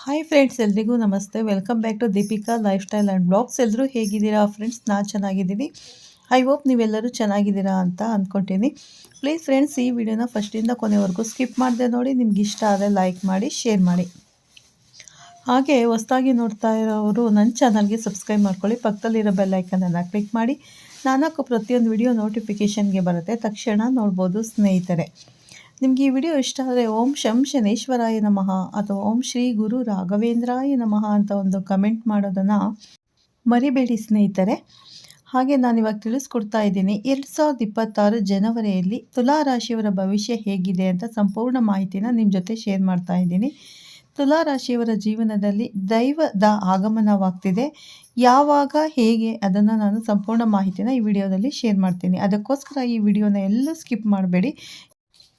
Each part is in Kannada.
ಹಾಯ್ ಫ್ರೆಂಡ್ಸ್, ಎಲ್ರಿಗೂ ನಮಸ್ತೆ. Welcome back to Deepika lifestyle and blogs. ಎಲ್ಲರೂ ಹೇಗಿದ್ದೀರಾ ಫ್ರೆಂಡ್ಸ್? ನಾನು ಚೆನ್ನಾಗಿದ್ದೀನಿ. ಐ ಹೋಪ್ ನೀವೆಲ್ಲರೂ ಚೆನ್ನಾಗಿದ್ದೀರಾ ಅಂತ ಅಂದ್ಕೊತೀನಿ. ಪ್ಲೀಸ್ ಫ್ರೆಂಡ್ಸ್, ಈ ವಿಡಿಯೋನ ಫಸ್ಟಿಂದ ಕೊನೆವರೆಗೂ ಸ್ಕಿಪ್ ಮಾಡದೆ ನೋಡಿ. ನಿಮ್ಗೆ ಇಷ್ಟ ಆದರೆ ಲೈಕ್ ಮಾಡಿ, ಶೇರ್ ಮಾಡಿ. ಹಾಗೆ ಹೊಸದಾಗಿ ನೋಡ್ತಾ ಇರೋರು ನನ್ನ ಚಾನಲ್ಗೆ ಸಬ್ಸ್ಕ್ರೈಬ್ ಮಾಡ್ಕೊಳ್ಳಿ. ಪಕ್ಕದಲ್ಲಿರೋ ಬೆಲ್ ಐಕನನ್ನು ಕ್ಲಿಕ್ ಮಾಡಿ. ನಾಲ್ಕು ಪ್ರತಿಯೊಂದು ವಿಡಿಯೋ ನೋಟಿಫಿಕೇಷನ್ಗೆ ಬರುತ್ತೆ, ತಕ್ಷಣ ನೋಡ್ಬೋದು ಸ್ನೇಹಿತರೆ. ನಿಮಗೆ ಈ ವಿಡಿಯೋ ಇಷ್ಟ ಆದರೆ ಓಂ ಶಂ ಶನೇಶ್ವರಾಯ ನಮಃ ಅಥವಾ ಓಂ ಶ್ರೀ ಗುರು ರಾಘವೇಂದ್ರಾಯ ನಮಃ ಅಂತ ಒಂದು ಕಮೆಂಟ್ ಮಾಡೋದನ್ನು ಮರಿಬೇಡಿ ಸ್ನೇಹಿತರೆ. ಹಾಗೆ ನಾನಿವಾಗ ತಿಳಿಸ್ಕೊಡ್ತಾ ಇದ್ದೀನಿ, 2026 ಜನವರಿಯಲ್ಲಿ ತುಲಾ ರಾಶಿಯವರ ಭವಿಷ್ಯ ಹೇಗಿದೆ ಅಂತ ಸಂಪೂರ್ಣ ಮಾಹಿತಿನ ನಿಮ್ಮ ಜೊತೆ ಶೇರ್ ಮಾಡ್ತಾ ಇದ್ದೀನಿ. ತುಲಾ ರಾಶಿಯವರ ಜೀವನದಲ್ಲಿ ದೈವದ ಆಗಮನವಾಗ್ತಿದೆ. ಯಾವಾಗ, ಹೇಗೆ ಅದನ್ನು ನಾನು ಸಂಪೂರ್ಣ ಮಾಹಿತಿನ ಈ ವಿಡಿಯೋದಲ್ಲಿ ಶೇರ್ ಮಾಡ್ತೀನಿ. ಅದಕ್ಕೋಸ್ಕರ ಈ ವಿಡಿಯೋನ ಎಲ್ಲೂ ಸ್ಕಿಪ್ ಮಾಡಬೇಡಿ.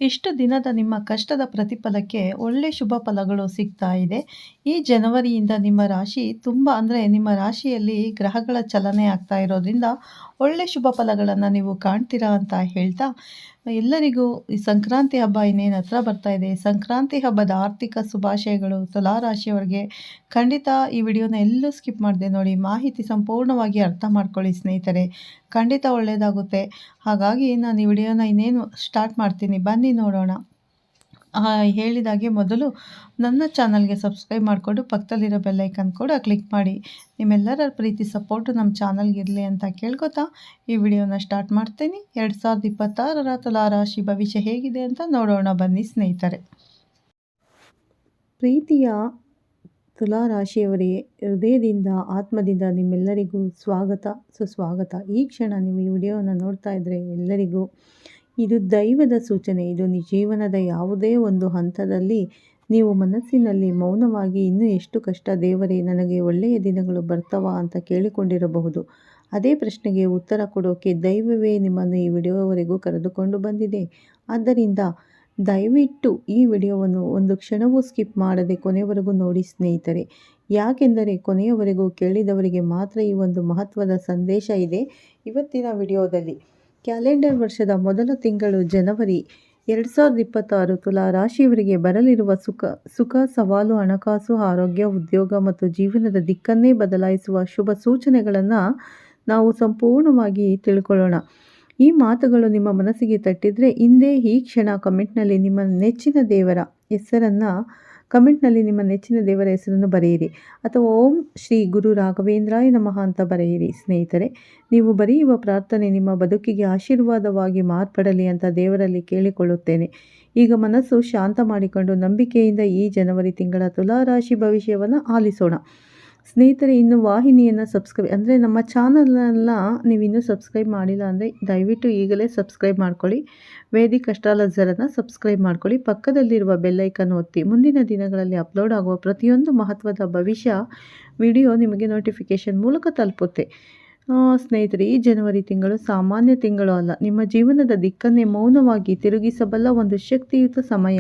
ಇಷ್ಟು ದಿನದ ನಿಮ್ಮ ಕಷ್ಟದ ಪ್ರತಿಫಲಕ್ಕೆ ಒಳ್ಳೆ ಶುಭ ಫಲಗಳು ಸಿಗ್ತಾ ಇದೆ. ಈ ಜನವರಿಯಿಂದ ನಿಮ್ಮ ರಾಶಿ ನಿಮ್ಮ ರಾಶಿಯಲ್ಲಿ ಗ್ರಹಗಳ ಚಲನೆ ಆಗ್ತಾ ಇರೋದ್ರಿಂದ ಒಳ್ಳೆ ಶುಭ ಫಲಗಳನ್ನು ನೀವು ಕಾಣ್ತೀರಾ ಅಂತ ಹೇಳ್ತಾ, ಎಲ್ಲರಿಗೂ ಈ ಸಂಕ್ರಾಂತಿ ಹಬ್ಬ ಇನ್ನೇನು ಹತ್ರ ಬರ್ತಾ ಇದೆ. ಸಂಕ್ರಾಂತಿ ಹಬ್ಬದ ಆರ್ಥಿಕ ಶುಭಾಶಯಗಳು ತುಲಾ ರಾಶಿಯವರಿಗೆ. ಖಂಡಿತ ಈ ವಿಡಿಯೋನ ಎಲ್ಲೂ ಸ್ಕಿಪ್ ಮಾಡದೆ ನೋಡಿ, ಮಾಹಿತಿ ಸಂಪೂರ್ಣವಾಗಿ ಅರ್ಥ ಮಾಡ್ಕೊಳ್ಳಿ ಸ್ನೇಹಿತರೆ. ಖಂಡಿತ ಒಳ್ಳೆಯದಾಗುತ್ತೆ. ಹಾಗಾಗಿ ನಾನು ಈ ವಿಡಿಯೋನ ಇನ್ನೇನು ಸ್ಟಾರ್ಟ್ ಮಾಡ್ತೀನಿ, ಬನ್ನಿ ನೋಡೋಣ. ಹೇಳಿದಾಗೆ ಮೊದಲು ನನ್ನ ಚಾನಲ್ಗೆ ಸಬ್ಸ್ಕ್ರೈಬ್ ಮಾಡಿಕೊಂಡು ಪಕ್ಕದಲ್ಲಿರೋ ಬೆಲ್ಲೈಕನ್ ಕೂಡ ಕ್ಲಿಕ್ ಮಾಡಿ. ನಿಮ್ಮೆಲ್ಲರ ಪ್ರೀತಿ ಸಪೋರ್ಟು ನಮ್ಮ ಚಾನಲ್ಗೆ ಇರಲಿ ಅಂತ ಕೇಳ್ಕೊತಾ ಈ ವಿಡಿಯೋನ ಸ್ಟಾರ್ಟ್ ಮಾಡ್ತೀನಿ. 2026 ತುಲಾ ರಾಶಿ ಭವಿಷ್ಯ ಹೇಗಿದೆ ಅಂತ ನೋಡೋಣ ಬನ್ನಿ ಸ್ನೇಹಿತರೆ. ಪ್ರೀತಿಯ ತುಲಾ ರಾಶಿಯವರೇ, ಹೃದಯದಿಂದ ಆತ್ಮದಿಂದ ನಿಮ್ಮೆಲ್ಲರಿಗೂ ಸ್ವಾಗತ, ಸುಸ್ವಾಗತ. ಈ ಕ್ಷಣ ನೀವು ಈ ವಿಡಿಯೋನ ನೋಡ್ತಾ ಇದ್ದರೆ ಎಲ್ಲರಿಗೂ ಇದು ದೈವದ ಸೂಚನೆ. ಇದು ಜೀವನದ ಯಾವುದೇ ಒಂದು ಹಂತದಲ್ಲಿ ನೀವು ಮನಸ್ಸಿನಲ್ಲಿ ಮೌನವಾಗಿ ಇನ್ನೂ ಎಷ್ಟು ಕಷ್ಟ ದೇವರೇ, ನನಗೆ ಒಳ್ಳೆಯ ದಿನಗಳು ಬರ್ತಾವಾ ಅಂತ ಕೇಳಿಕೊಂಡಿರಬಹುದು. ಅದೇ ಪ್ರಶ್ನೆಗೆ ಉತ್ತರ ಕೊಡೋಕೆ ದೈವವೇ ನಿಮ್ಮನ್ನು ಈ ವಿಡಿಯೋವರೆಗೂ ಕರೆದುಕೊಂಡು ಬಂದಿದೆ. ಆದ್ದರಿಂದ ದಯವಿಟ್ಟು ಈ ವಿಡಿಯೋವನ್ನು ಒಂದು ಕ್ಷಣವೂ ಸ್ಕಿಪ್ ಮಾಡದೆ ಕೊನೆಯವರೆಗೂ ನೋಡಿ ಸ್ನೇಹಿತರೆ. ಯಾಕೆಂದರೆ ಕೊನೆಯವರೆಗೂ ಕೇಳಿದವರಿಗೆ ಮಾತ್ರ ಈ ಒಂದು ಮಹತ್ವದ ಸಂದೇಶ ಇದೆ. ಇವತ್ತಿನ ವಿಡಿಯೋದಲ್ಲಿ ಕ್ಯಾಲೆಂಡರ್ ವರ್ಷದ ಮೊದಲ ತಿಂಗಳು ಜನವರಿ 2026 ತುಲಾ ರಾಶಿಯವರಿಗೆ ಬರಲಿರುವ ಸುಖ, ಸವಾಲು, ಹಣಕಾಸು, ಆರೋಗ್ಯ, ಉದ್ಯೋಗ ಮತ್ತು ಜೀವನದ ದಿಕ್ಕನ್ನೇ ಬದಲಾಯಿಸುವ ಶುಭ ಸೂಚನೆಗಳನ್ನು ನಾವು ಸಂಪೂರ್ಣವಾಗಿ ತಿಳ್ಕೊಳ್ಳೋಣ. ಈ ಮಾತುಗಳು ನಿಮ್ಮ ಮನಸ್ಸಿಗೆ ತಟ್ಟಿದರೆ ಹಿಂದೆ ಈ ಕ್ಷಣ ಕಮೆಂಟ್ನಲ್ಲಿ ನಿಮ್ಮ ನೆಚ್ಚಿನ ದೇವರ ಹೆಸರನ್ನು ಬರೆಯಿರಿ, ಅಥವಾ ಓಂ ಶ್ರೀ ಗುರು ರಾಘವೇಂದ್ರಾಯ ನಮಃ ಅಂತ ಬರೆಯಿರಿ ಸ್ನೇಹಿತರೆ. ನೀವು ಬರೆಯುವ ಪ್ರಾರ್ಥನೆ ನಿಮ್ಮ ಬದುಕಿಗೆ ಆಶೀರ್ವಾದವಾಗಿ ಮಾರ್ಪಡಲಿ ಅಂತ ದೇವರಲ್ಲಿ ಕೇಳಿಕೊಳ್ಳುತ್ತೇನೆ. ಈಗ ಮನಸ್ಸು ಶಾಂತ ಮಾಡಿಕೊಂಡು ನಂಬಿಕೆಯಿಂದ ಈ ಜನವರಿ ತಿಂಗಳ ತುಲಾ ರಾಶಿ ಭವಿಷ್ಯವನ್ನು ಆಲಿಸೋಣ. ಸ್ನೇಹಿತರೆ, ಇನ್ನು ವಾಹಿನಿಯನ್ನು ನಮ್ಮ ಚಾನಲ್ನೆಲ್ಲ ನೀವು ಇನ್ನೂ ಸಬ್ಸ್ಕ್ರೈಬ್ ಮಾಡಿಲ್ಲ ಅಂದರೆ ದಯವಿಟ್ಟು ಈಗಲೇ ಸಬ್ಸ್ಕ್ರೈಬ್ ಮಾಡ್ಕೊಳ್ಳಿ. ವೇದಿಕ್ ಅಸ್ಟ್ರಾಲಜರನ್ನು ಸಬ್ಸ್ಕ್ರೈಬ್ ಮಾಡ್ಕೊಳ್ಳಿ. ಪಕ್ಕದಲ್ಲಿರುವ ಬೆಲ್ಲೈಕನ್ ಒತ್ತಿ. ಮುಂದಿನ ದಿನಗಳಲ್ಲಿ ಅಪ್ಲೋಡ್ ಆಗುವ ಪ್ರತಿಯೊಂದು ಮಹತ್ವದ ಭವಿಷ್ಯ ವಿಡಿಯೋ ನಿಮಗೆ ನೋಟಿಫಿಕೇಷನ್ ಮೂಲಕ ತಲುಪುತ್ತೆ. ಸ್ನೇಹಿತರೆ, ಈ ಜನವರಿ ತಿಂಗಳು ಸಾಮಾನ್ಯ ತಿಂಗಳು ಅಲ್ಲ. ನಿಮ್ಮ ಜೀವನದ ದಿಕ್ಕನ್ನೇ ಮೌನವಾಗಿ ತಿರುಗಿಸಬಲ್ಲ ಒಂದು ಶಕ್ತಿಯುತ ಸಮಯ.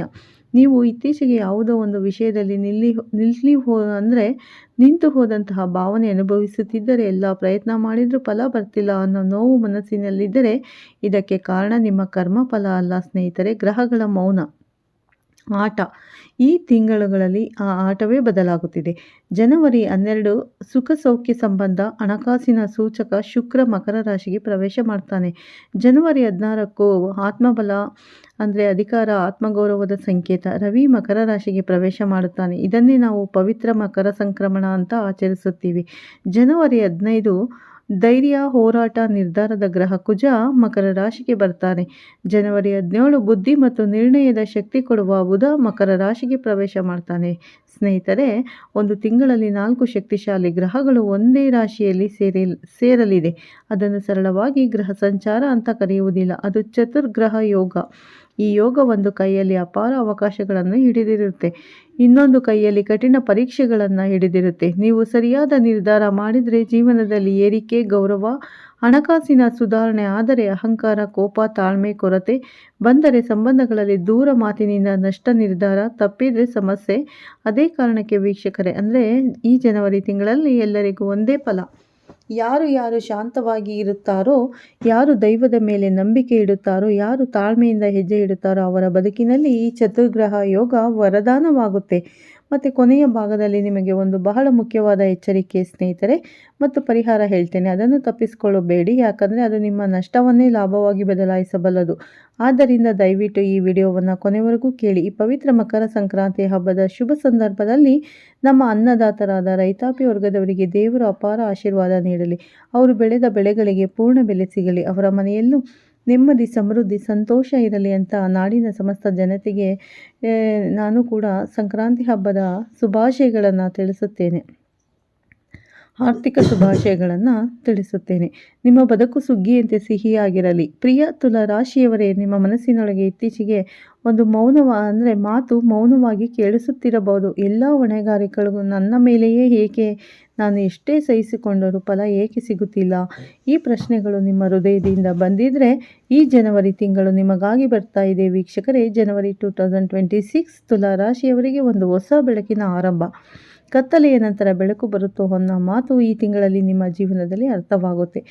ನೀವು ಇತ್ತೀಚೆಗೆ ಯಾವುದೋ ಒಂದು ವಿಷಯದಲ್ಲಿ ನಿಂತು ಹೋದಂತಹ ಭಾವನೆ ಅನುಭವಿಸುತ್ತಿದ್ದರೆ, ಎಲ್ಲ ಪ್ರಯತ್ನ ಮಾಡಿದರೂ ಫಲ ಬರ್ತಿಲ್ಲ ಅನ್ನೋ ನೋವು ಮನಸ್ಸಿನಲ್ಲಿದ್ದರೆ ಇದಕ್ಕೆ ಕಾರಣ ನಿಮ್ಮ ಕರ್ಮ ಫಲ ಅಲ್ಲ ಸ್ನೇಹಿತರೆ, ಗ್ರಹಗಳ ಮೌನ ಆಟ. ಈ ತಿಂಗಳುಗಳಲ್ಲಿ ಆ ಆಟವೇ ಬದಲಾಗುತ್ತಿದೆ. ಜನವರಿ 12 ಸುಖ ಸೌಖ್ಯ ಸಂಬಂಧ, ಹಣಕಾಸಿನ ಸೂಚಕ ಶುಕ್ರ ಮಕರ ರಾಶಿಗೆ ಪ್ರವೇಶ ಮಾಡ್ತಾನೆ. ಜನವರಿ 16 ಆತ್ಮಬಲ ಅಂದರೆ ಅಧಿಕಾರ, ಆತ್ಮಗೌರವದ ಸಂಕೇತ. ರವಿ ಮಕರ ರಾಶಿಗೆ ಪ್ರವೇಶ ಮಾಡುತ್ತಾನೆ. ಇದನ್ನೇ ನಾವು ಪವಿತ್ರ ಮಕರ ಸಂಕ್ರಮಣ ಅಂತ ಆಚರಿಸುತ್ತೀವಿ. ಜನವರಿ 15 ಧೈರ್ಯ, ಹೋರಾಟ, ನಿರ್ಧಾರದ ಗ್ರಹ ಕುಜ ಮಕರ ರಾಶಿಗೆ ಬರ್ತಾನೆ. ಜನವರಿ 17 ಬುದ್ಧಿ ಮತ್ತು ನಿರ್ಣಯದ ಶಕ್ತಿ ಕೊಡುವ ಬುಧ ಮಕರ ರಾಶಿಗೆ ಪ್ರವೇಶ ಮಾಡ್ತಾನೆ. ಸ್ನೇಹಿತರೆ, ಒಂದು ತಿಂಗಳಲ್ಲಿ 4 ಶಕ್ತಿಶಾಲಿ ಗ್ರಹಗಳು ಒಂದೇ ರಾಶಿಯಲ್ಲಿ ಸೇರಲಿದೆ. ಅದನ್ನು ಸರಳವಾಗಿ ಗ್ರಹ ಸಂಚಾರ ಅಂತ ಕರೆಯುವುದಿಲ್ಲ, ಅದು ಚತುರ್ಗ್ರಹ ಯೋಗ. ಈ ಯೋಗ ಒಂದು ಕೈಯಲ್ಲಿ ಅಪಾರ ಅವಕಾಶಗಳನ್ನು ಹಿಡಿದಿರುತ್ತೆ, ಇನ್ನೊಂದು ಕೈಯಲ್ಲಿ ಕಠಿಣ ಪರೀಕ್ಷೆಗಳನ್ನು ಹಿಡಿದಿರುತ್ತೆ. ನೀವು ಸರಿಯಾದ ನಿರ್ಧಾರ ಮಾಡಿದರೆ ಜೀವನದಲ್ಲಿ ಏರಿಕೆ, ಗೌರವ, ಹಣಕಾಸಿನ ಸುಧಾರಣೆ. ಆದರೆ ಅಹಂಕಾರ, ಕೋಪ, ತಾಳ್ಮೆ ಕೊರತೆ ಬಂದರೆ ಸಂಬಂಧಗಳಲ್ಲಿ ದೂರ, ಮಾತಿನಿಂದ ನಷ್ಟ, ನಿರ್ಧಾರ ತಪ್ಪಿದರೆ ಸಮಸ್ಯೆ. ಅದೇ ಕಾರಣಕ್ಕೆ ವೀಕ್ಷಕರೇ, ಈ ಜನವರಿ ತಿಂಗಳಲ್ಲಿ ಎಲ್ಲರಿಗೂ ಒಂದೇ ಫಲ. ಯಾರು ಶಾಂತವಾಗಿ ಇರುತ್ತಾರೋ, ಯಾರು ದೈವದ ಮೇಲೆ ನಂಬಿಕೆ ಇಡುತ್ತಾರೋ, ಯಾರು ತಾಳ್ಮೆಯಿಂದ ಹೆಜ್ಜೆ ಇಡುತ್ತಾರೋ ಅವರ ಬದುಕಿನಲ್ಲಿ ಈ ಚತುರ್ಗ್ರಹ ಯೋಗ ವರದಾನವಾಗುತ್ತೆ. ಮತ್ತು ಕೊನೆಯ ಭಾಗದಲ್ಲಿ ನಿಮಗೆ ಒಂದು ಬಹಳ ಮುಖ್ಯವಾದ ಎಚ್ಚರಿಕೆ ಸ್ನೇಹಿತರೆ ಮತ್ತು ಪರಿಹಾರ ಹೇಳ್ತೇನೆ. ಅದನ್ನು ತಪ್ಪಿಸಿಕೊಳ್ಳಬೇಡಿ, ಯಾಕಂದರೆ ಅದು ನಿಮ್ಮ ನಷ್ಟವನ್ನೇ ಲಾಭವಾಗಿ ಬದಲಾಯಿಸಬಲ್ಲದು. ಆದ್ದರಿಂದ ದಯವಿಟ್ಟು ಈ ವಿಡಿಯೋವನ್ನು ಕೊನೆವರೆಗೂ ಕೇಳಿ. ಈ ಪವಿತ್ರ ಮಕರ ಸಂಕ್ರಾಂತಿ ಹಬ್ಬದ ಶುಭ ಸಂದರ್ಭದಲ್ಲಿ ನಮ್ಮ ಅನ್ನದಾತರಾದ ರೈತಾಪಿ ವರ್ಗದವರಿಗೆ ದೇವರು ಅಪಾರ ಆಶೀರ್ವಾದ ನೀಡಲಿ. ಅವರು ಬೆಳೆದ ಬೆಳೆಗಳಿಗೆ ಪೂರ್ಣ ಬೆಲೆ ಸಿಗಲಿ. ಅವರ ಮನೆಯಲ್ಲೂ ನೆಮ್ಮದಿ, ಸಮೃದ್ಧಿ, ಸಂತೋಷ ಇರಲಿ ಅಂತ ನಾಡಿನ ಸಮಸ್ತ ಜನತೆಗೆ ನಾನು ಕೂಡ ಸಂಕ್ರಾಂತಿ ಹಬ್ಬದ ಶುಭಾಶಯಗಳನ್ನು ತಿಳಿಸುತ್ತೇನೆ. ಆರ್ಥಿಕ ಶುಭಾಶಯಗಳನ್ನು ತಿಳಿಸುತ್ತೇನೆ. ನಿಮ್ಮ ಬದುಕು ಸುಗ್ಗಿಯಂತೆ ಸಿಹಿಯಾಗಿರಲಿ. ಪ್ರಿಯ ತುಲಾ ರಾಶಿಯವರೇ, ನಿಮ್ಮ ಮನಸ್ಸಿನೊಳಗೆ ಇತ್ತೀಚೆಗೆ ಒಂದು ಮಾತು ಮೌನವಾಗಿ ಕೇಳಿಸುತ್ತಿರಬಹುದು. ಎಲ್ಲ ಹೊಣೆಗಾರಿಕೆಗಳು ನನ್ನ ಮೇಲೆಯೇ ಏಕೆ? ನಾನು ಎಷ್ಟೇ ಸಹಿಸಿಕೊಂಡರೂ ಫಲ ಏಕೆ ಸಿಗುತ್ತಿಲ್ಲ? ಈ ಪ್ರಶ್ನೆಗಳು ನಿಮ್ಮ ಹೃದಯದಿಂದ ಬಂದಿದ್ದರೆ ಈ ಜನವರಿ ತಿಂಗಳು ನಿಮಗಾಗಿ ಬರ್ತಾ ಇದೆ ವೀಕ್ಷಕರೇ. ಜನವರಿ 2026 ತುಲಾ ರಾಶಿಯವರಿಗೆ ಒಂದು ಹೊಸ ಬೆಳಕಿನ ಆರಂಭ. ಕತ್ತಲೆಯ ನಂತರ ಬೆಳಕು ಬರುತ್ತೋ ಅನ್ನೋ ಮಾತು ಈ ತಿಂಗಳಲ್ಲಿ ನಿಮ್ಮ ಜೀವನದಲ್ಲಿ ಅರ್ಥವಾಗುತ್ತೆ.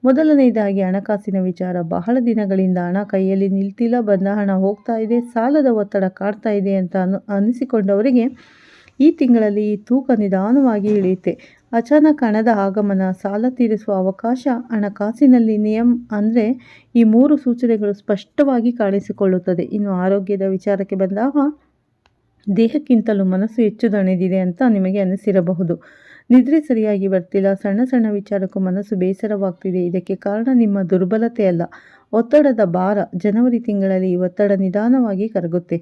ಮೊದಲನೇದಾಗಿ ಹಣಕಾಸಿನ ವಿಚಾರ. ಬಹಳ ದಿನಗಳಿಂದ ಹಣ ಕೈಯಲ್ಲಿ ನಿಲ್ತಿಲ್ಲ, ಬಂದ ಹಣ ಹೋಗ್ತಾ ಇದೆ, ಸಾಲದ ಒತ್ತಡ ಕಾಡ್ತಾ ಇದೆ ಅಂತ ಅನಿಸಿಕೊಂಡವರಿಗೆ ಈ ತಿಂಗಳಲ್ಲಿ ಈ ತೂಕ ನಿಧಾನವಾಗಿ ಇಳಿಯುತ್ತೆ. ಅಚಾನಕ್ ಹಣದ ಆಗಮನ, ಸಾಲ ತೀರಿಸುವ ಅವಕಾಶ, ಹಣಕಾಸಿನಲ್ಲಿ ಅಂದರೆ ಈ 3 ಸೂಚನೆಗಳು ಸ್ಪಷ್ಟವಾಗಿ ಕಾಣಿಸಿಕೊಳ್ಳುತ್ತದೆ. ಇನ್ನು ಆರೋಗ್ಯದ ವಿಚಾರಕ್ಕೆ ಬಂದಾಗ ದೇಹಕ್ಕಿಂತಲೂ ಮನಸ್ಸು ಹೆಚ್ಚು ದಣಿದಿದೆ ಅಂತ ನಿಮಗೆ ಅನಿಸಿರಬಹುದು. ನಿದ್ರೆ ಸರಿಯಾಗಿ ಬರ್ತಿಲ್ಲ, ಸಣ್ಣ ಸಣ್ಣ ವಿಚಾರಕ್ಕೂ ಮನಸ್ಸು ಬೇಸರವಾಗ್ತಿದೆ. ಇದಕ್ಕೆ ಕಾರಣ ನಿಮ್ಮ ದುರ್ಬಲತೆ ಅಲ್ಲ, ಒತ್ತಡದ ಭಾರ. ಜನವರಿ ತಿಂಗಳಲ್ಲಿ ಈ ಒತ್ತಡ ನಿಧಾನವಾಗಿ ಕರಗುತ್ತೆ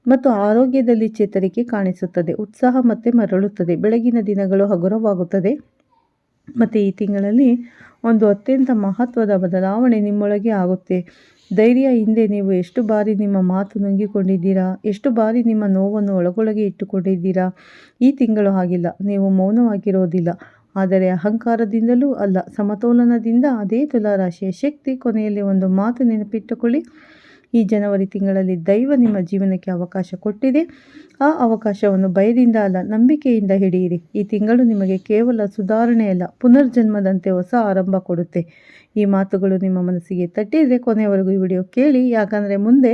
ಮತ್ತು ಆರೋಗ್ಯದಲ್ಲಿ ಚೇತರಿಕೆ ಕಾಣಿಸುತ್ತದೆ. ಉತ್ಸಾಹ ಮತ್ತೆ ಮರಳುತ್ತದೆ. ಬೆಳಗಿನ ದಿನಗಳು ಹಗುರವಾಗುತ್ತದೆ ಮತ್ತು ಈ ತಿಂಗಳಲ್ಲಿ ಒಂದು ಅತ್ಯಂತ ಮಹತ್ವದ ಬದಲಾವಣೆ ನಿಮ್ಮೊಳಗೆ ಆಗುತ್ತೆ. ಧೈರ್ಯ. ಹಿಂದೆ ನೀವು ಎಷ್ಟು ಬಾರಿ ನಿಮ್ಮ ಮಾತು ನುಂಗಿಕೊಂಡಿದ್ದೀರಾ, ಎಷ್ಟು ಬಾರಿ ನಿಮ್ಮ ನೋವನ್ನು ಒಳಗೊಳಗೆ ಇಟ್ಟುಕೊಂಡಿದ್ದೀರಾ. ಈ ತಿಂಗಳು ಹಾಗಿಲ್ಲ. ನೀವು ಮೌನವಾಗಿರೋದಿಲ್ಲ, ಆದರೆ ಅಹಂಕಾರದಿಂದಲೂ ಅಲ್ಲ, ಸಮತೋಲನದಿಂದ. ಅದೇ ತುಲಾರಾಶಿಯ ಶಕ್ತಿ. ಕೊನೆಯಲ್ಲಿ ಒಂದು ಮಾತು ನೆನಪಿಟ್ಟುಕೊಳ್ಳಿ. ಈ ಜನವರಿ ತಿಂಗಳಲ್ಲಿ ದೈವ ನಿಮ್ಮ ಜೀವನಕ್ಕೆ ಅವಕಾಶ ಕೊಟ್ಟಿದೆ. ಆ ಅವಕಾಶವನ್ನು ಭಯದಿಂದ ಅಲ್ಲ, ನಂಬಿಕೆಯಿಂದ ಹಿಡಿಯಿರಿ. ಈ ತಿಂಗಳು ನಿಮಗೆ ಕೇವಲ ಸುಧಾರಣೆಯಲ್ಲ, ಪುನರ್ಜನ್ಮದಂತೆ ಹೊಸ ಆರಂಭ ಕೊಡುತ್ತೆ. ಈ ಮಾತುಗಳು ನಿಮ್ಮ ಮನಸ್ಸಿಗೆ ತಟ್ಟಿದರೆ ಕೊನೆಯವರೆಗೂ ಈ ವಿಡಿಯೋ ಕೇಳಿ, ಯಾಕಂದರೆ ಮುಂದೆ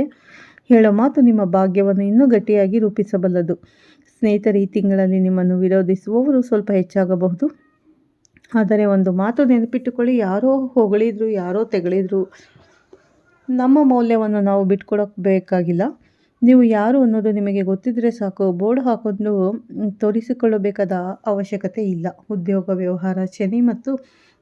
ಹೇಳೋ ಮಾತು ನಿಮ್ಮ ಭಾಗ್ಯವನ್ನು ಇನ್ನೂ ಗಟ್ಟಿಯಾಗಿ ರೂಪಿಸಬಲ್ಲದು. ಸ್ನೇಹಿತರೆ, ಈ ತಿಂಗಳಲ್ಲಿ ನಿಮ್ಮನ್ನು ವಿರೋಧಿಸುವವರು ಸ್ವಲ್ಪ ಹೆಚ್ಚಾಗಬಹುದು. ಆದರೆ ಒಂದು ಮಾತು ನೆನಪಿಟ್ಟುಕೊಳ್ಳಿ, ಯಾರೋ ಹೊಗಳಿದ್ರು, ಯಾರೋ ತೆಗಳಿದ್ರು, ನಮ್ಮ ಮೌಲ್ಯವನ್ನು ನಾವು ಬಿಟ್ಕೊಡಬೇಕಾಗಿಲ್ಲ. ನೀವು ಯಾರು ಅನ್ನೋದು ನಿಮಗೆ ಗೊತ್ತಿದ್ದರೆ ಸಾಕು. ಬೋರ್ಡ್ ಹಾಕೊಂಡು ತೋರಿಸಿಕೊಳ್ಳಬೇಕಾದ ಅವಶ್ಯಕತೆ ಇಲ್ಲ. ಉದ್ಯೋಗ, ವ್ಯವಹಾರ. ಶನಿ ಮತ್ತು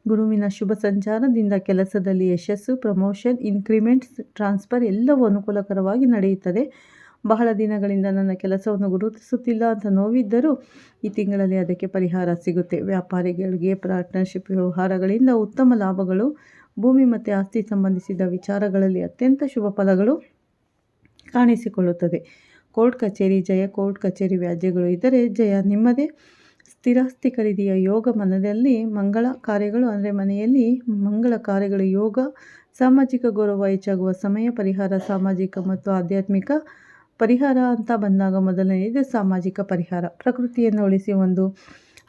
ಗುರುವಿನ ಶುಭ ಸಂಚಾರದಿಂದ ಕೆಲಸದಲ್ಲಿ ಯಶಸ್ಸು, ಪ್ರಮೋಷನ್, ಇನ್ಕ್ರಿಮೆಂಟ್ಸ್, ಟ್ರಾನ್ಸ್ಫರ್ ಎಲ್ಲವೂ ಅನುಕೂಲಕರವಾಗಿ ನಡೆಯುತ್ತದೆ. ಬಹಳ ದಿನಗಳಿಂದ ನನ್ನ ಕೆಲಸವನ್ನು ಗುರುತಿಸುತ್ತಿಲ್ಲ ಅಂತ ನೋವಿದ್ದರೂ ಈ ತಿಂಗಳಲ್ಲಿ ಅದಕ್ಕೆ ಪರಿಹಾರ ಸಿಗುತ್ತೆ. ವ್ಯಾಪಾರಿಗಳಿಗೆ ಪಾರ್ಟ್ನರ್ಶಿಪ್ ವ್ಯವಹಾರಗಳಿಂದ ಉತ್ತಮ ಲಾಭಗಳು. ಭೂಮಿ ಮತ್ತು ಆಸ್ತಿ ಸಂಬಂಧಿಸಿದ ವಿಚಾರಗಳಲ್ಲಿ ಅತ್ಯಂತ ಶುಭ ಫಲಗಳು ಕಾಣಿಸಿಕೊಳ್ಳುತ್ತದೆ. ಕೋರ್ಟ್ ಕಚೇರಿ ಜಯ. ಕೋರ್ಟ್ ಕಚೇರಿ ವ್ಯಾಜ್ಯಗಳು ಇದ್ದರೆ ಜಯ ನಿಮ್ಮದೇ. ಸ್ಥಿರಾಸ್ತಿ ಖರೀದಿಯ ಯೋಗ. ಮನೆಯಲ್ಲಿ ಮಂಗಳ ಕಾರ್ಯಗಳು ಮನೆಯಲ್ಲಿ ಮಂಗಳ ಕಾರ್ಯಗಳು ಯೋಗ. ಸಾಮಾಜಿಕ ಗೌರವ ಹೆಚ್ಚಾಗುವ ಸಮಯ. ಪರಿಹಾರ. ಸಾಮಾಜಿಕ ಮತ್ತು ಆಧ್ಯಾತ್ಮಿಕ ಪರಿಹಾರ ಅಂತ ಬಂದಾಗ ಮೊದಲನೆಯದು ಸಾಮಾಜಿಕ ಪರಿಹಾರ. ಪ್ರಕೃತಿಯನ್ನು ಉಳಿಸಿ ಒಂದು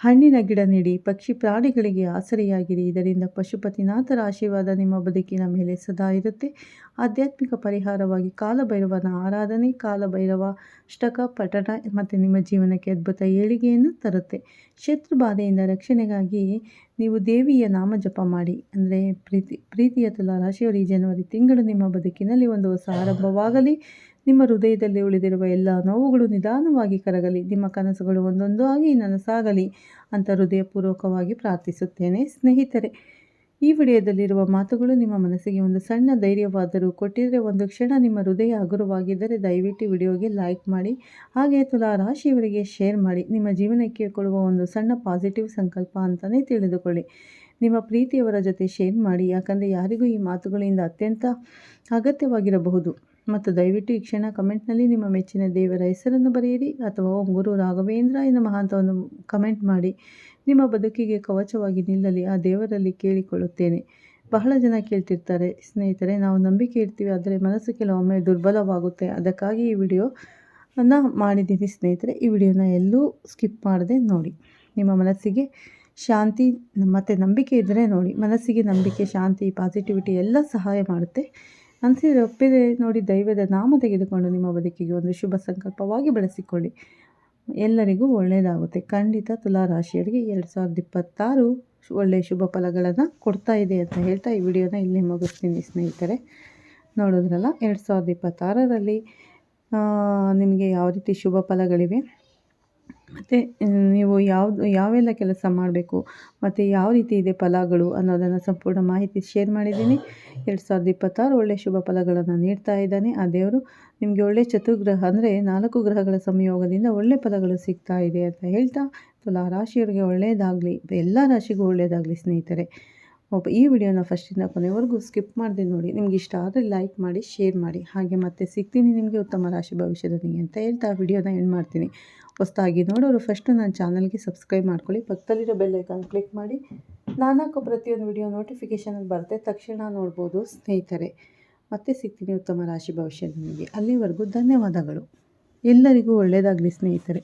ಹಣ್ಣಿನ ಗಿಡ ನೀಡಿ. ಪಕ್ಷಿ ಪ್ರಾಣಿಗಳಿಗೆ ಆಸರೆಯಾಗಿರಿ. ಇದರಿಂದ ಪಶುಪತಿನಾಥರ ಆಶೀರ್ವಾದ ನಿಮ್ಮ ಬದುಕಿನ ಮೇಲೆ ಸದಾ ಇರುತ್ತೆ. ಆಧ್ಯಾತ್ಮಿಕ ಪರಿಹಾರವಾಗಿ ಕಾಲಭೈರವನ ಆರಾಧನೆ, ಕಾಲಭೈರವ ಅಷ್ಟಕ ಪಠಣ ಮತ್ತು ನಿಮ್ಮ ಜೀವನಕ್ಕೆ ಅದ್ಭುತ ಏಳಿಗೆಯನ್ನು ತರುತ್ತೆ. ಶತ್ರು ಬಾಧೆಯಿಂದ ರಕ್ಷಣೆಗಾಗಿ ನೀವು ದೇವಿಯ ನಾಮ ಜಪ ಮಾಡಿ. ಪ್ರೀತಿಯ ತುಲಾ ರಾಶಿಯವರು, ಈ ಜನವರಿ ತಿಂಗಳು ನಿಮ್ಮ ಬದುಕಿನಲ್ಲಿ ಒಂದು ಹೊಸ ಆರಂಭವಾಗಲಿ. ನಿಮ್ಮ ಹೃದಯದಲ್ಲಿ ಉಳಿದಿರುವ ಎಲ್ಲ ನೋವುಗಳು ನಿಧಾನವಾಗಿ ಕರಗಲಿ. ನಿಮ್ಮ ಕನಸುಗಳು ಒಂದೊಂದು ಆಗಿ ನನಸಾಗಲಿ ಅಂತ ಹೃದಯಪೂರ್ವಕವಾಗಿ ಪ್ರಾರ್ಥಿಸುತ್ತೇನೆ. ಸ್ನೇಹಿತರೆ, ಈ ವಿಡಿಯೋದಲ್ಲಿರುವ ಮಾತುಗಳು ನಿಮ್ಮ ಮನಸ್ಸಿಗೆ ಒಂದು ಸಣ್ಣ ಧೈರ್ಯವಾದರೂ ಕೊಟ್ಟಿದ್ದರೆ, ಒಂದು ಕ್ಷಣ ನಿಮ್ಮ ಹೃದಯ ಹಗುರವಾಗಿದ್ದರೆ ದಯವಿಟ್ಟು ವಿಡಿಯೋಗೆ ಲೈಕ್ ಮಾಡಿ. ಹಾಗೆ ತುಲಾ ರಾಶಿಯವರಿಗೆ ಶೇರ್ ಮಾಡಿ. ನಿಮ್ಮ ಜೀವನಕ್ಕೆ ಕೊಡುವ ಒಂದು ಸಣ್ಣ ಪಾಸಿಟಿವ್ ಸಂಕಲ್ಪ ಅಂತಲೇ ತಿಳಿದುಕೊಳ್ಳಿ. ನಿಮ್ಮ ಪ್ರೀತಿಯವರ ಜೊತೆ ಶೇರ್ ಮಾಡಿ, ಯಾಕಂದರೆ ಯಾರಿಗೂ ಈ ಮಾತುಗಳಿಂದ ಅತ್ಯಂತ ಅಗತ್ಯವಾಗಿರಬಹುದು. ಮತ್ತು ದಯವಿಟ್ಟು ಈ ಕ್ಷಣ ಕಮೆಂಟ್ನಲ್ಲಿ ನಿಮ್ಮ ಮೆಚ್ಚಿನ ದೇವರ ಹೆಸರನ್ನು ಬರೆಯಿರಿ, ಅಥವಾ ಓಂ ಗುರು ರಾಘವೇಂದ್ರ ನಮಃ ಅಂತ ಒಂದು ಕಮೆಂಟ್ ಮಾಡಿ. ನಿಮ್ಮ ಬದುಕಿಗೆ ಕವಚವಾಗಿ ನಿಲ್ಲಲಿ ಆ ದೇವರಲ್ಲಿ ಕೇಳಿಕೊಳ್ಳುತ್ತೇನೆ. ಬಹಳ ಜನ ಕೇಳ್ತಿರ್ತಾರೆ ಸ್ನೇಹಿತರೆ, ನಾವು ನಂಬಿಕೆ ಇರ್ತೀವಿ, ಆದರೆ ಮನಸ್ಸು ಕೆಲವೊಮ್ಮೆ ದುರ್ಬಲವಾಗುತ್ತೆ. ಅದಕ್ಕಾಗಿ ಈ ವಿಡಿಯೋನ ಮಾಡಿದ್ದೀನಿ ಸ್ನೇಹಿತರೆ. ಈ ವಿಡಿಯೋನ ಎಲ್ಲೂ ಸ್ಕಿಪ್ ಮಾಡದೆ ನೋಡಿ. ನಿಮ್ಮ ಮನಸ್ಸಿಗೆ ಶಾಂತಿ ಮತ್ತು ನಂಬಿಕೆ ಇದ್ದರೆ ನೋಡಿ. ಮನಸ್ಸಿಗೆ ನಂಬಿಕೆ, ಶಾಂತಿ, ಪಾಸಿಟಿವಿಟಿ ಎಲ್ಲ ಸಹಾಯ ಮಾಡುತ್ತೆ. ಅನಿಸಿದರೆ ಒಪ್ಪಿದೆ ನೋಡಿ. ದೈವದ ನಾಮ ತೆಗೆದುಕೊಂಡು ನಿಮ್ಮ ಬದುಕಿಗೆ ಒಂದು ಶುಭ ಸಂಕಲ್ಪವಾಗಿ ಬಳಸಿಕೊಳ್ಳಿ. ಎಲ್ಲರಿಗೂ ಒಳ್ಳೆಯದಾಗುತ್ತೆ. ಖಂಡಿತ ತುಲಾ ರಾಶಿಯವರಿಗೆ 2026 ಒಳ್ಳೆಯ ಶುಭ ಫಲಗಳನ್ನು ಕೊಡ್ತಾ ಇದೆ ಅಂತ ಹೇಳ್ತಾ ಈ ವಿಡಿಯೋನ ಇಲ್ಲಿ ಮುಗಿಸ್ತೀನಿ ಸ್ನೇಹಿತರೆ. ನೋಡಿದ್ರಲ್ಲ 2026ರಲ್ಲಿ ನಿಮಗೆ ಯಾವ ರೀತಿ ಶುಭ ಫಲಗಳಿವೆ ಮತ್ತು ನೀವು ಯಾವೆಲ್ಲ ಕೆಲಸ ಮಾಡಬೇಕು ಮತ್ತು ಯಾವ ರೀತಿ ಇದೆ ಫಲಗಳು ಅನ್ನೋದನ್ನು ಸಂಪೂರ್ಣ ಮಾಹಿತಿ ಶೇರ್ ಮಾಡಿದ್ದೀನಿ. 2026 ಒಳ್ಳೆಯ ಶುಭ ಫಲಗಳನ್ನು ನೀಡ್ತಾ ಇದ್ದಾನೆ. ಆ ದೇವರು ನಿಮಗೆ ಒಳ್ಳೆಯ ಚತುರ್ಗ್ರಹ ಅಂದರೆ 4 ಗ್ರಹಗಳ ಸಂಯೋಗದಿಂದ ಒಳ್ಳೆಯ ಫಲಗಳು ಸಿಗ್ತಾ ಇದೆ ಅಂತ ಹೇಳ್ತಾ ತುಲಾ ರಾಶಿಯವರಿಗೆ ಒಳ್ಳೆಯದಾಗಲಿ, ಎಲ್ಲ ರಾಶಿಗೂ ಒಳ್ಳೆಯದಾಗಲಿ ಸ್ನೇಹಿತರೆ. ಈ ವಿಡಿಯೋನ ಫಸ್ಟಿಂದ ಕೊನೆವರೆಗೂ ಸ್ಕಿಪ್ ಮಾಡದೆ ನೋಡಿ. ನಿಮ್ಗೆ ಇಷ್ಟ ಆದರೆ ಲೈಕ್ ಮಾಡಿ, ಶೇರ್ ಮಾಡಿ. ಹಾಗೆ ಮತ್ತೆ ಸಿಗ್ತೀನಿ ನಿಮಗೆ ಉತ್ತಮ ರಾಶಿ ಭವಿಷ್ಯದೊಂದಿಗೆ ಅಂತ ಹೇಳ್ತಾ ವಿಡಿಯೋನ ಎಂಡ್ ಮಾಡ್ತೀನಿ. ಹೊಸದಾಗಿ ನೋಡೋರು ಫಸ್ಟು ನನ್ನ ಚಾನಲ್ಗೆ ಸಬ್ಸ್ಕ್ರೈಬ್ ಮಾಡ್ಕೊಳ್ಳಿ, ಪಕ್ಕದಲ್ಲಿರೋ ಬೆಲ್ ಐಕಾನ್ ಕ್ಲಿಕ್ ಮಾಡಿ. ನಾನು ಹಾಕೋ ಪ್ರತಿಯೊಂದು ವಿಡಿಯೋ ನೋಟಿಫಿಕೇಷನಲ್ಲಿ ಬರುತ್ತೆ, ತಕ್ಷಣ ನೋಡ್ಬೋದು ಸ್ನೇಹಿತರೆ. ಮತ್ತೆ ಸಿಗ್ತೀನಿ ಉತ್ತಮ ರಾಶಿ ಭವಿಷ್ಯದೊಂದಿಗೆ. ಅಲ್ಲಿವರೆಗೂ ಧನ್ಯವಾದಗಳು. ಎಲ್ಲರಿಗೂ ಒಳ್ಳೆಯದಾಗಲಿ ಸ್ನೇಹಿತರೆ.